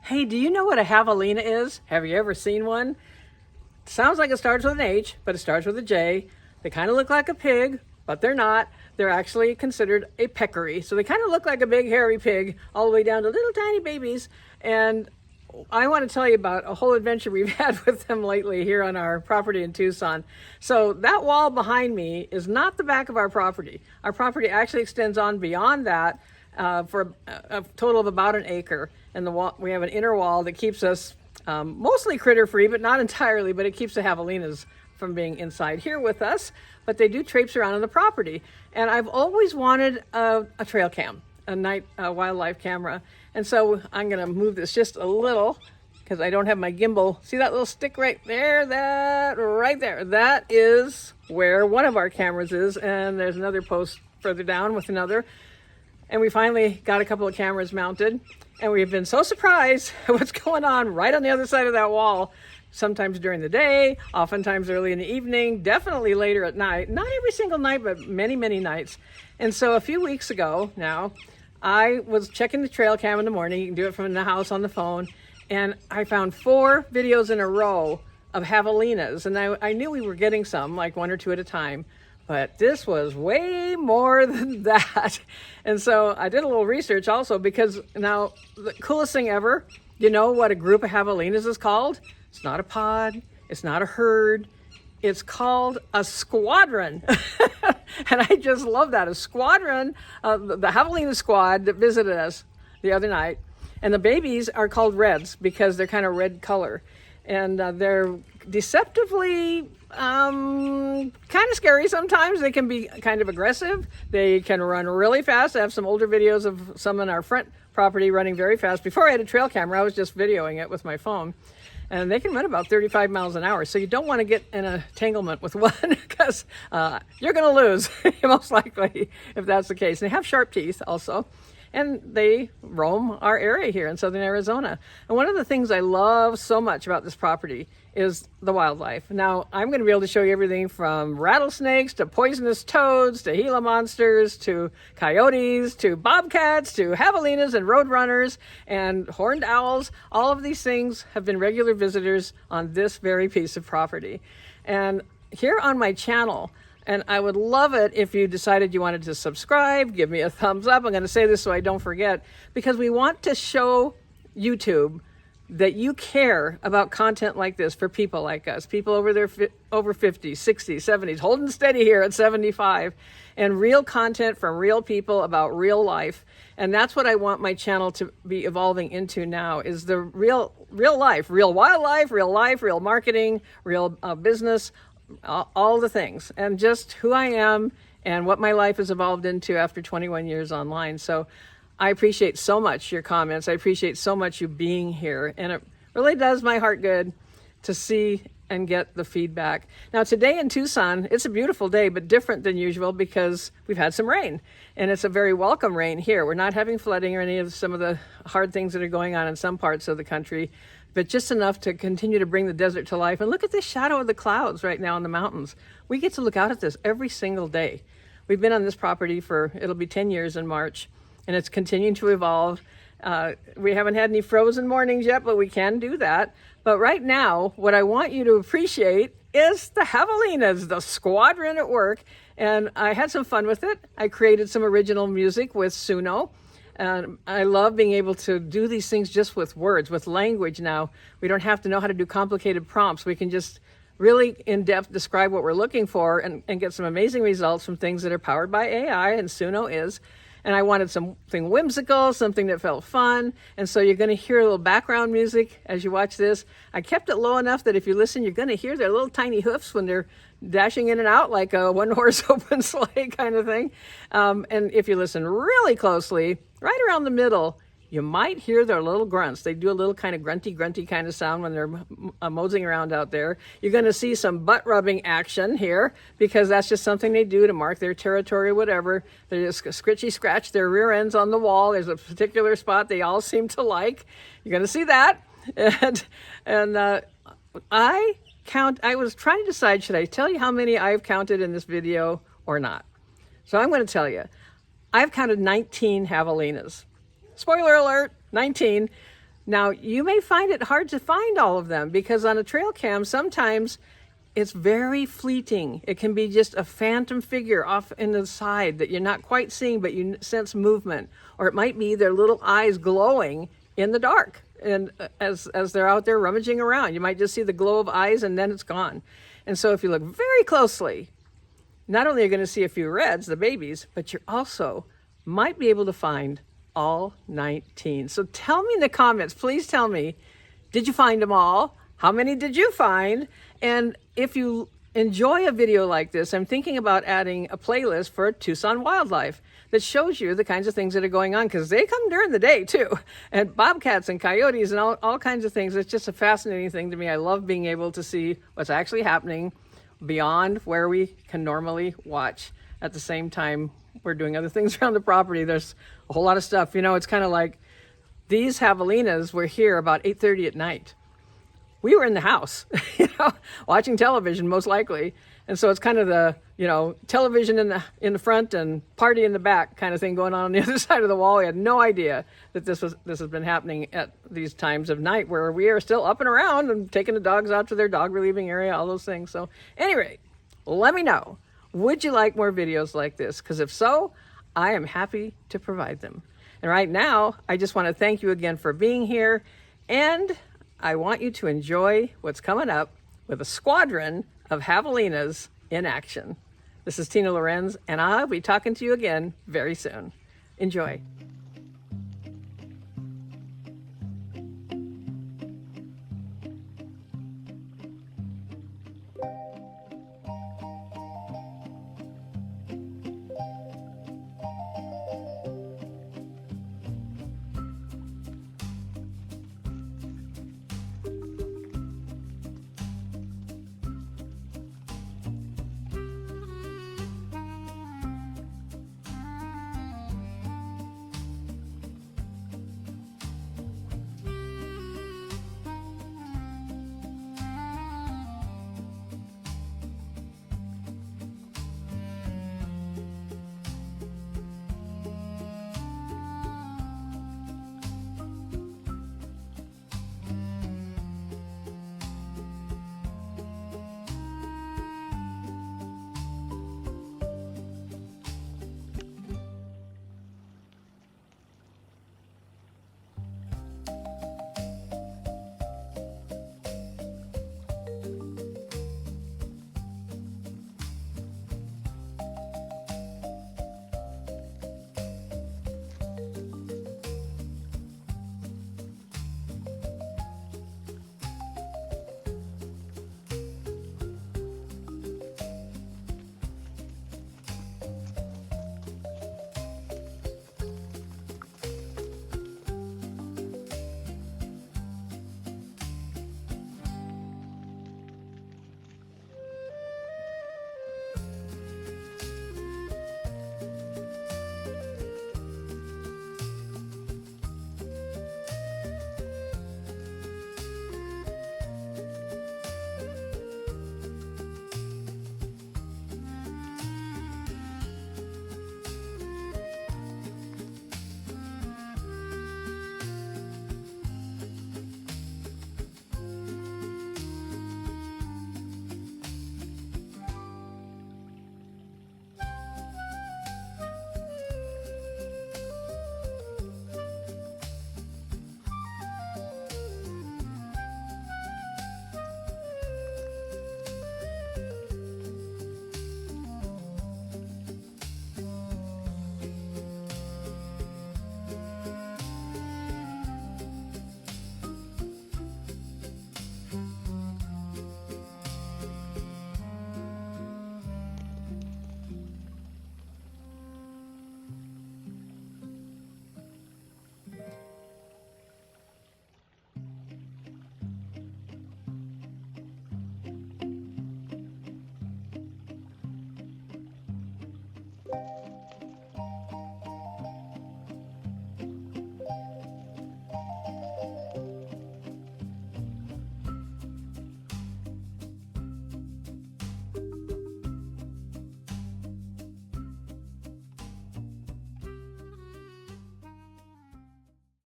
Hey, do you know what a javelina is? Have you ever seen one? Sounds like it starts with an H, but it starts with a J. They kind of look like a pig, but they're not. They're actually considered a peccary. So they kind of look like a big hairy pig all the way down to little tiny babies. And I want to tell you about a whole adventure we've had with them lately here on our property in Tucson. So that wall behind me is not the back of our property. Our property actually extends on beyond that for a total of about an acre. And the wall, we have an inner wall that keeps us mostly critter free, but not entirely, but it keeps the javelinas from being inside here with us. But they do traipse around on the property. And I've always wanted a trail cam, a night wildlife camera. And so I'm gonna move this just a little because I don't have my gimbal. See that little stick right there? That right there. That is where one of our cameras is. And there's another post further down with another. And we finally got a couple of cameras mounted. And we've been so surprised at what's going on right on the other side of that wall. Sometimes during the day, oftentimes early in the evening, definitely later at night. Not every single night, but many, many nights. And so a few weeks ago now, I was checking the trail cam in the morning. You can do it from the house on the phone. And I found 4 videos in a row of javelinas. And I knew we were getting some, like 1 or 2 at a time. But this was way more than that. And so I did a little research also, because now the coolest thing ever, you know what a group of javelinas is called? It's not a pod, it's not a herd, it's called a squadron. And I just love that, a squadron, the Javelina squad that visited us the other night. And the babies are called reds because they're kind of red color. And they're deceptively kind of scary sometimes. They can be kind of aggressive. They can run really fast. I have some older videos of some in our front property running very fast. Before I had a trail camera, I was just videoing it with my phone. And they can run about 35 miles an hour. So you don't want to get in a tanglement with one because you're going to lose, most likely, if that's the case. And they have sharp teeth also. And they roam our area here in southern Arizona. And one of the things I love so much about this property is the wildlife. Now, I'm going to be able to show you everything from rattlesnakes to poisonous toads to Gila monsters to coyotes to bobcats to javelinas and roadrunners and horned owls. All of these things have been regular visitors on this very piece of property. And here on my channel, and I would love it if you decided you wanted to subscribe, give me a thumbs up. I'm going to say this so I don't forget, because we want to show YouTube that you care about content like this for people like us, people over 50s, 60s, 70s, holding steady here at 75, and real content from real people about real life. And that's what I want my channel to be evolving into now, is the real life, real wildlife, real marketing, real business, all the things, and just who I am and what my life has evolved into after 21 years online. So I appreciate so much your comments. I appreciate so much you being here. And it really does my heart good to see and get the feedback. Now today in Tucson, it's a beautiful day, but different than usual because we've had some rain. And it's a very welcome rain here. We're not having flooding or any of some of the hard things that are going on in some parts of the country, but just enough to continue to bring the desert to life. And look at this shadow of the clouds right now in the mountains. We get to look out at this every single day. We've been on this property for, it'll be 10 years in March, and it's continuing to evolve. We haven't had any frozen mornings yet, but we can do that. But right now, what I want you to appreciate is the javelinas, the Squadron at Work. And I had some fun with it. I created some original music with Suno. And I love being able to do these things just with words, with language now. We don't have to know how to do complicated prompts. We can just really in-depth describe what we're looking for and get some amazing results from things that are powered by AI, and Suno is. And I wanted something whimsical, something that felt fun. And so you're going to hear a little background music as you watch this. I kept it low enough that if you listen, you're going to hear their little tiny hoofs when they're dashing in and out like a one-horse open sleigh kind of thing. And if you listen really closely, right around the middle, you might hear their little grunts. They do a little kind of grunty kind of sound when they're moseying around out there. You're going to see some butt rubbing action here because that's just something they do to mark their territory or whatever. They just scritchy scratch their rear ends on the wall. There's a particular spot they all seem to like. You're going to see that. And I was trying to decide, should I tell you how many I've counted in this video or not? So I'm going to tell you. I've counted 19 javelinas. Spoiler alert, 19. Now, you may find it hard to find all of them because on a trail cam, sometimes it's very fleeting. It can be just a phantom figure off in the side that you're not quite seeing, but you sense movement. Or it might be their little eyes glowing in the dark. And as they're out there rummaging around, you might just see the glow of eyes and then it's gone. And so if you look very closely, not only are you going to see a few reds, the babies, but you also might be able to find all 19. So tell me in the comments, please tell me, did you find them all? How many did you find? And if you enjoy a video like this, I'm thinking about adding a playlist for Tucson wildlife that shows you the kinds of things that are going on, because they come during the day too. And bobcats and coyotes and all kinds of things. It's just a fascinating thing to me. I love being able to see what's actually happening beyond where we can normally watch. At the same time, we're doing other things around the property. There's a whole lot of stuff. You know, it's kind of like these Javelinas were here about 8:30 at night. We were in the house, you know, watching television most likely. And so it's kind of the, you know, television in the front and party in the back kind of thing going on the other side of the wall. We had no idea that this has been happening at these times of night where we are still up and around and taking the dogs out to their dog relieving area, all those things. So anyway, let me know. Would you like more videos like this? Because if so, I am happy to provide them. And right now, I just want to thank you again for being here. And I want you to enjoy what's coming up with a squadron of Javelinas in action. This is Tina Lorenz, and I'll be talking to you again very soon. Enjoy.